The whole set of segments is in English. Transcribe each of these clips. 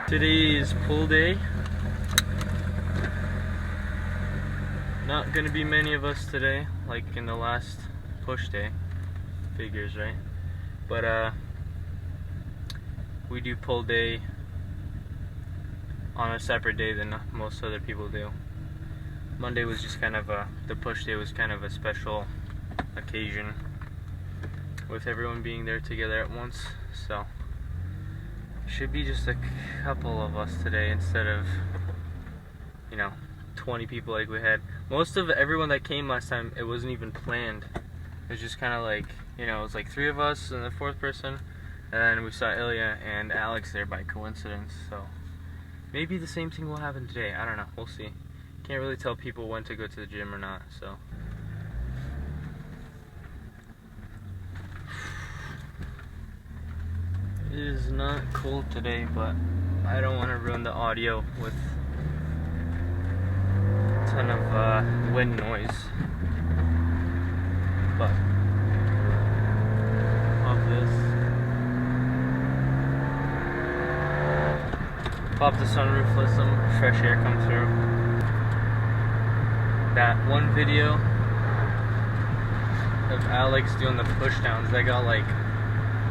Today is pull day. Not gonna be many of us today, like in the last push day. Figures, right? But we do pull day on a separate day than most other people do. Monday was just kind of the push day was kind of a special occasion with everyone being there together at once, so should be just a couple of us today instead of 20 people like we had. Most of everyone that came last time, it wasn't even planned. It was just kind of like, it was like 3 of us and the 4th person, and then we saw Ilya and Alex there by coincidence, so maybe the same thing will happen today. I don't know, we'll see. Can't really tell people when to go to the gym or not, so. It is not cold today, but I don't want to ruin the audio with a ton of wind noise. But of this, pop the sunroof, let some fresh air come through. That one video of Alex doing the pushdowns, that got like,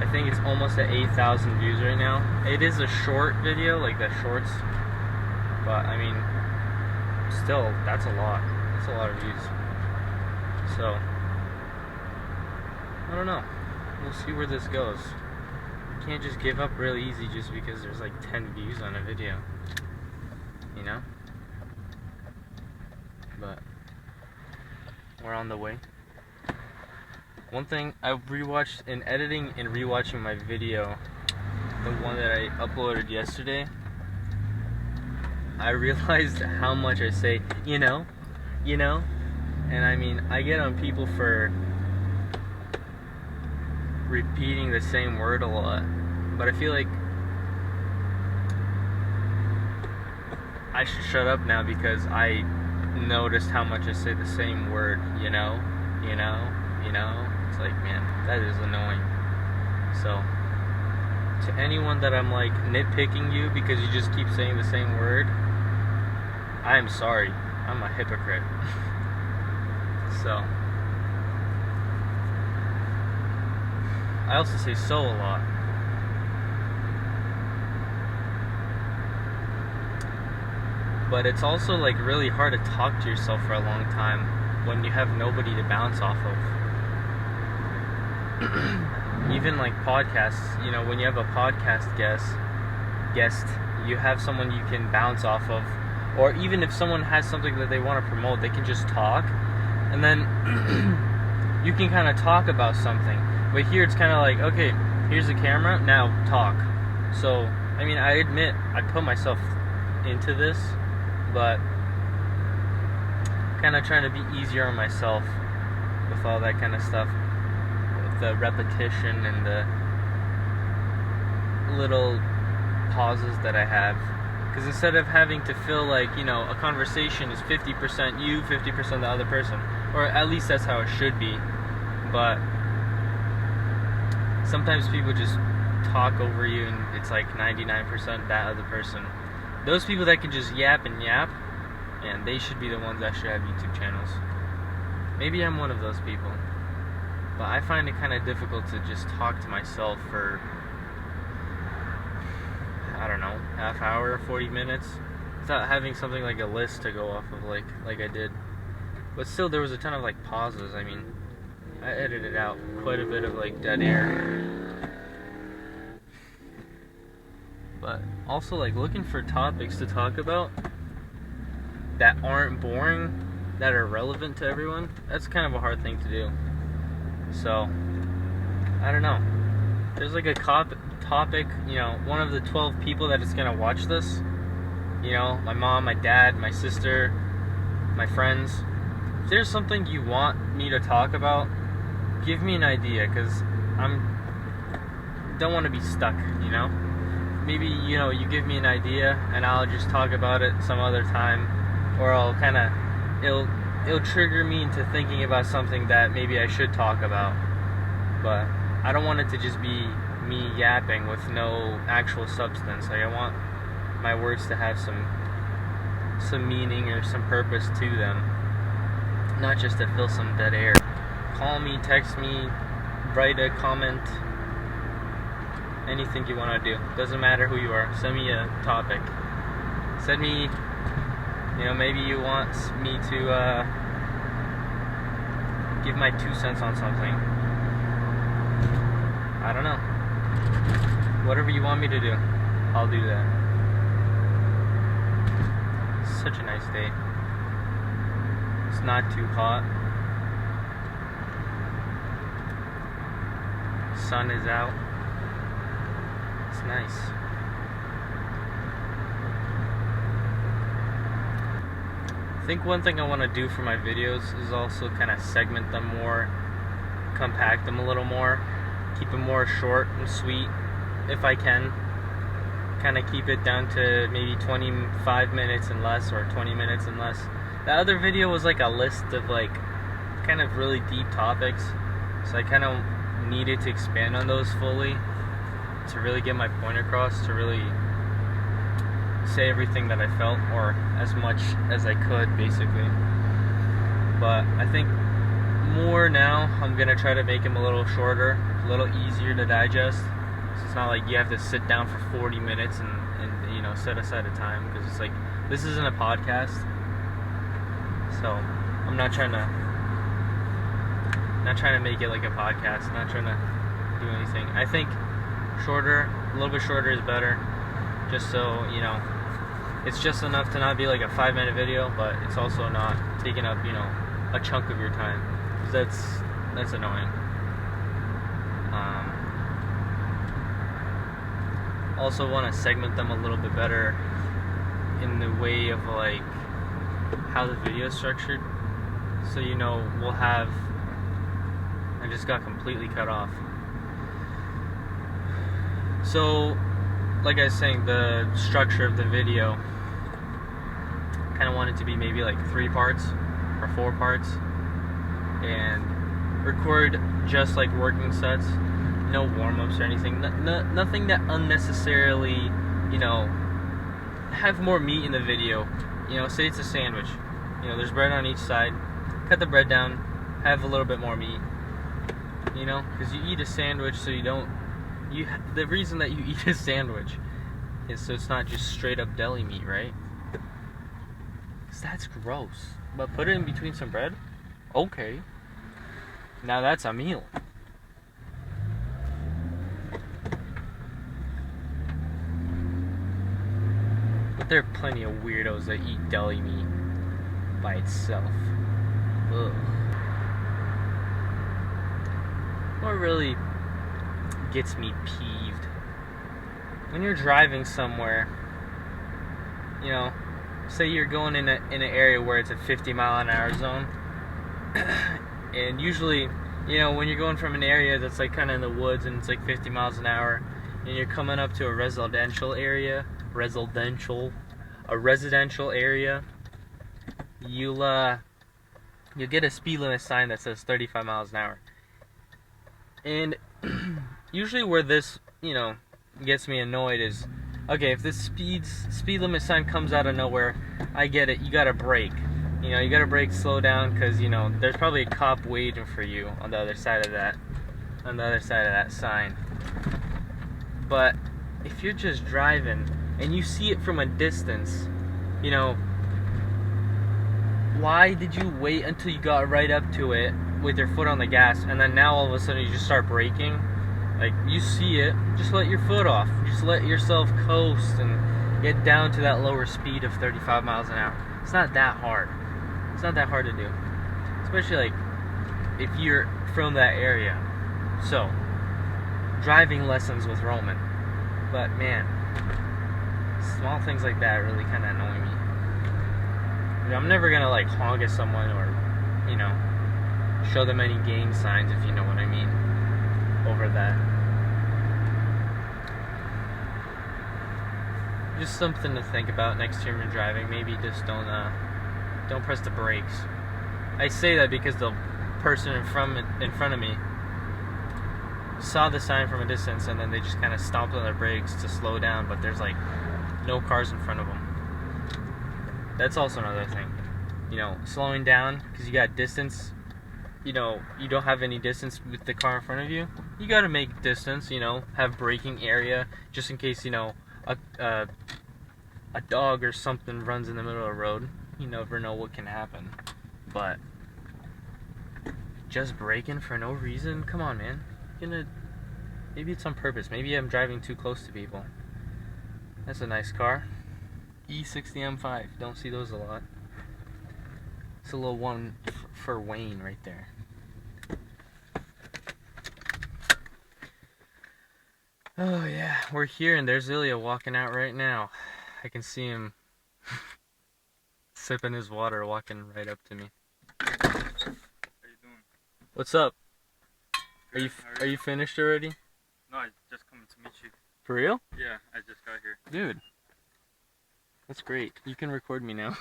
I think it's almost at 8,000 views right now. It is a short video, like the shorts, but I mean, still, that's a lot. That's a lot of views. So, I don't know. We'll see where this goes. You can't just give up really easy just because there's like 10 views on a video. You know? But, we're on the way. One thing I've rewatched in editing and rewatching my video, the one that I uploaded yesterday, I realized how much I say, you know, and I mean, I get on people for repeating the same word a lot, but I feel like I should shut up now because I noticed how much I say the same word, you know. It's like, man, that is annoying. So, to anyone that I'm like nitpicking you because you just keep saying the same word, I am sorry. I'm a hypocrite. So, I also say so a lot. But it's also like really hard to talk to yourself for a long time when you have nobody to bounce off of. Even like podcasts, when you have a podcast guest, you have someone you can bounce off of, or even if someone has something that they want to promote, they can just talk, and then you can kind of talk about something. But here it's kind of like, okay, here's the camera, now talk. So, I mean, I admit I put myself into this, but kind of trying to be easier on myself with all that kind of stuff. The repetition and the little pauses that I have, because instead of having to feel like a conversation is 50% you, 50% the other person, or at least that's how it should be, but sometimes people just talk over you and it's like 99% that other person. Those people that can just yap and yap, and they should be the ones that should have YouTube channels. Maybe I'm one of those people. But I find it kind of difficult to just talk to myself for, I don't know, half hour, 40 minutes, without having something like a list to go off of like I did. But still, there was a ton of like pauses. I mean, I edited out quite a bit of like dead air. But also like looking for topics to talk about that aren't boring, that are relevant to everyone, that's kind of a hard thing to do. So, I don't know. There's like a topic, one of the 12 people that is going to watch this, my mom, my dad, my sister, my friends. If there's something you want me to talk about, give me an idea, because don't want to be stuck, Maybe, you give me an idea, and I'll just talk about it some other time, or I'll it'll trigger me into thinking about something that maybe I should talk about. But I don't want it to just be me yapping with no actual substance. Like, I want my words to have some meaning or some purpose to them, not just to fill some dead air. Call me, text me, write a comment, anything you want to do. Doesn't matter who you are. Send me a topic. Send me, maybe you want me to give my 2 cents on something. I don't know. Whatever you want me to do, I'll do that. Such a nice day. It's not too hot. Sun is out. It's nice. I think one thing I want to do for my videos is also kind of segment them more, compact them a little more, keep them more short and sweet if I can. Kind of keep it down to maybe 25 minutes and less, or 20 minutes and less. The other video was like a list of like kind of really deep topics, so I kind of needed to expand on those fully to really get my point across, to really say everything that I felt, or as much as I could basically. But I think more now I'm gonna try to make them a little shorter, a little easier to digest. So it's not like you have to sit down for 40 minutes and set aside a time, because it's like, this isn't a podcast, so I'm not trying to make it like a podcast, not trying to do anything. I think shorter, a little bit shorter is better, just so it's just enough to not be like a 5-minute video, but it's also not taking up a chunk of your time, because that's annoying. Also want to segment them a little bit better in the way of like how the video is structured, so we'll have, I just got completely cut off. So like I was saying, the structure of the video, kind of want it to be maybe like 3 parts or 4 parts, and record just like working sets, no warm-ups or anything, nothing that unnecessarily, have more meat in the video. Say it's a sandwich, there's bread on each side, cut the bread down, have a little bit more meat, because you eat a sandwich so the reason that you eat a sandwich is so it's not just straight up deli meat, right? Because that's gross. But put it in between some bread? Okay. Now that's a meal. But there are plenty of weirdos that eat deli meat by itself. Ugh. What really gets me peeved, when you're driving somewhere, say you're going in an area where it's a 50-mile-an-hour zone, and usually, when you're going from an area that's like kind of in the woods and it's like 50 miles an hour, and you're coming up to a residential area, you'll get a speed limit sign that says 35 miles an hour. And usually where this, gets me annoyed is, okay, if this speed limit sign comes out of nowhere, I get it, you gotta brake. You gotta brake, slow down, because, there's probably a cop waiting for you on the other side of that sign. But if you're just driving and you see it from a distance, why did you wait until you got right up to it with your foot on the gas, and then now all of a sudden you just start braking? Like, you see it, just let your foot off. Just let yourself coast and get down to that lower speed of 35 miles an hour. It's not that hard. It's not that hard to do. Especially, like, if you're from that area. So, driving lessons with Roman. But, man, small things like that really kind of annoy me. I'm never gonna, like, honk at someone or, show them any gang signs, if you know what I mean, over that. Just something to think about next time you're driving. Maybe just don't press the brakes. I say that because the person in front of me saw the sign from a distance, and then they just kind of stomped on their brakes to slow down. But there's like, no cars in front of them. That's also another thing. You know, slowing down because you got distance. You know, you don't have any distance with the car in front of you. You got to make distance. You know, have braking area just in case, you know, a dog or something runs in the middle of the road. You never know what can happen. But just braking for no reason? Come on, man. Maybe it's on purpose. Maybe I'm driving too close to people. That's a nice car. E60 M5. Don't see those a lot. It's a little one for Wayne right there. Oh yeah, we're here and there's Ilya walking out right now. I can see him sipping his water, walking right up to me. How you doing? What's up? Good. Are you finished already? No, I just coming to meet you. For real? Yeah, I just got here. Dude. That's great. You can record me now.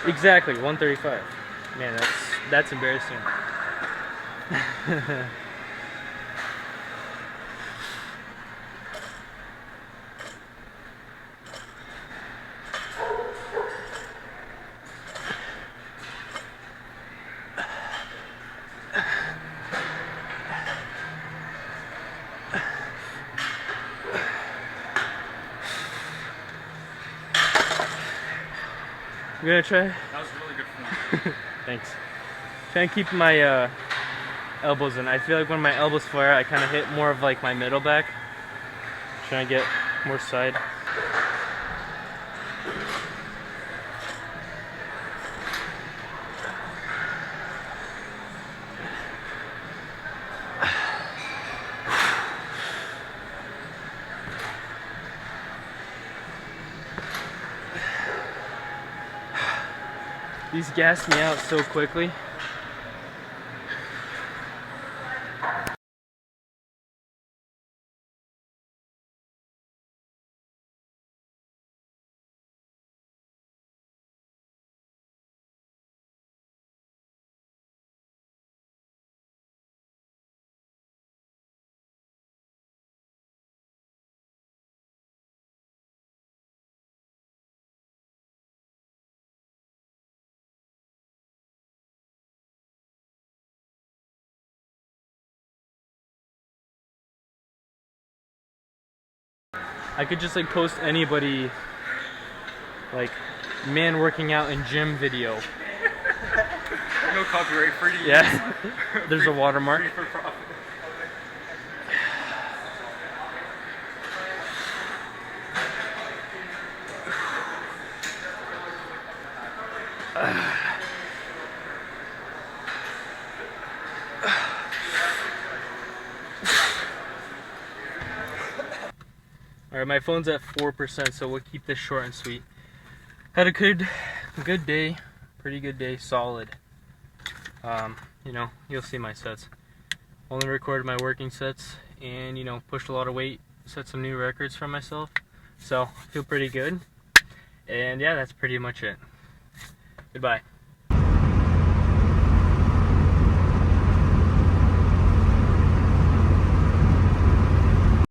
Exactly, 135. Man, that's embarrassing. You gonna try? That was really good form. Thanks. Trying to keep my elbows in. I feel like when my elbows flare, I kind of hit more of like my middle back. Trying to get more side. These gas me out so quickly. I could just like post anybody like man working out in gym video. No copyright, free to use. Yeah. There's a watermark. Free for profit. Alright, my phone's at 4%, so we'll keep this short and sweet. Had a good day, pretty good day, solid. You know, you'll see my sets. Only recorded my working sets and, you know, pushed a lot of weight, set some new records for myself. So, I feel pretty good. And yeah, that's pretty much it. Goodbye.